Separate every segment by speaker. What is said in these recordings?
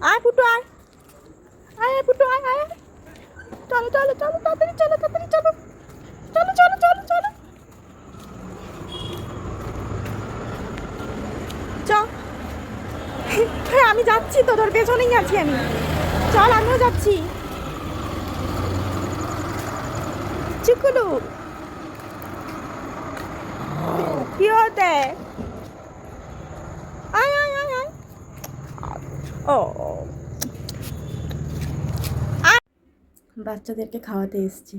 Speaker 1: আয় পুটু আয়, আয় পুটু আয়, আয় চলো চলো চলো, তাড়াতাড়ি চলো, তাড়াতাড়ি চলো, চলো চলো চলো চলো চ। আমি যাচ্ছি তো, তোর পেছনেই আছি আমি, চল আমিও যাচ্ছি। চুকুলু কি হতে, আয় আয় আয় আয়, ও বাচ্চাদেরকে খাওয়াতে এসেছি,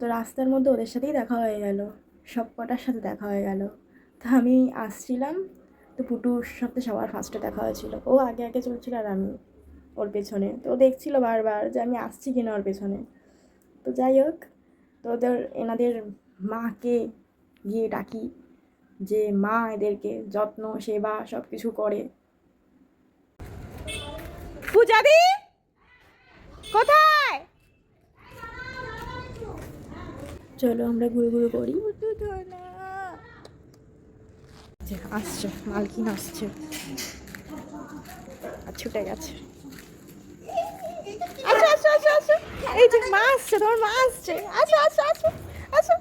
Speaker 1: তো রাস্তার মধ্যে ওদের সাথেই দেখা হয়ে গেল, সব কটার সাথে দেখা হয়ে গেল। তো আমি আসছিলাম, তো পুটুর সাথে সবার ফার্স্টে দেখা হয়েছিল, ও আগে আগে চলছিল আর আমি ওর পেছনে। তো ও দেখছিল বারবার যে আমি আসছি কিনা ওর পেছনে। তো যাই হোক, তো ওদের এনাদের মাকে গিয়ে ডাকি, যে মা এদেরকে যত্ন সেবা সব কিছু করে। পূজাদি কোথায়, চলো আমরা ঘুরে ঘুরে করি। আসছে মালকিন, আসছে আর ছুটে গেছে। আচ্ছা আচ্ছা আচ্ছা আচ্ছা, এই যে মা আসছে, তোমার মা আসছে, আচ্ছা আচ্ছা আচ্ছা আচ্ছা,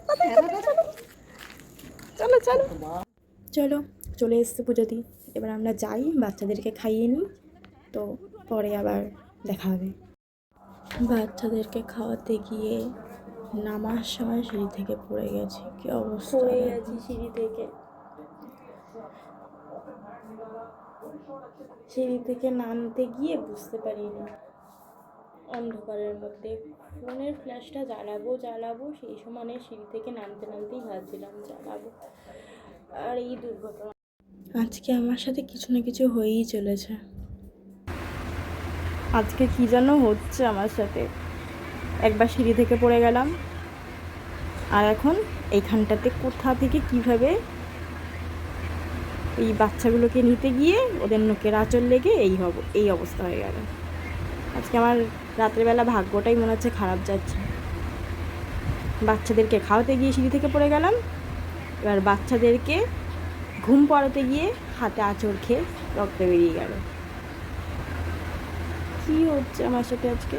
Speaker 1: চলো চলো চলো, চলে এসছে পুজো দি। এবার আমরা যাই, বাচ্চাদেরকে খাইয়ে নিই, তো পরে আবার দেখা হবে। বাচ্চাদেরকে খাওয়াতে গিয়ে নামার সময় সিঁড়ি থেকে পড়ে গেছি, কি অবস্থা, পড়ে গেছি সিঁড়ি থেকে, সিঁড়ি থেকে নামতে গিয়ে বুঝতে পারিনি, অন্ধকারের মধ্যে ফোনের ফ্ল্যাশটা জ্বালাবো সেই সময় সিঁড়ি থেকে নামতে নামতেই ভাবছিলাম জ্বালাবো, আর এই দুর্ঘটনা। আজকে আমার সাথে কিছু না কিছু হয়েই চলেছে, আজকে কি যেন হচ্ছে আমার সাথে। একবার সিঁড়ি থেকে পড়ে গেলাম, আর এখন এইখানটাতে কোথা থেকে কিভাবে এই বাচ্চাগুলোকে নিতে গিয়ে ওদের নোকের আঁচল লেগে এই অবস্থা হয়ে গেল। আজকে আমার রাত্রেবেলা ভাগ্যটাই মনে হচ্ছে খারাপ যাচ্ছে। বাচ্চাদেরকে খাওয়াতে গিয়ে সিঁড়ি থেকে পড়ে গেলাম, এবার বাচ্চাদেরকে ঘুম পড়াতে গিয়ে হাতে আঁচড় খেয়ে রক্ত বেরিয়ে গেল। কী হচ্ছে আমার সাথে আজকে।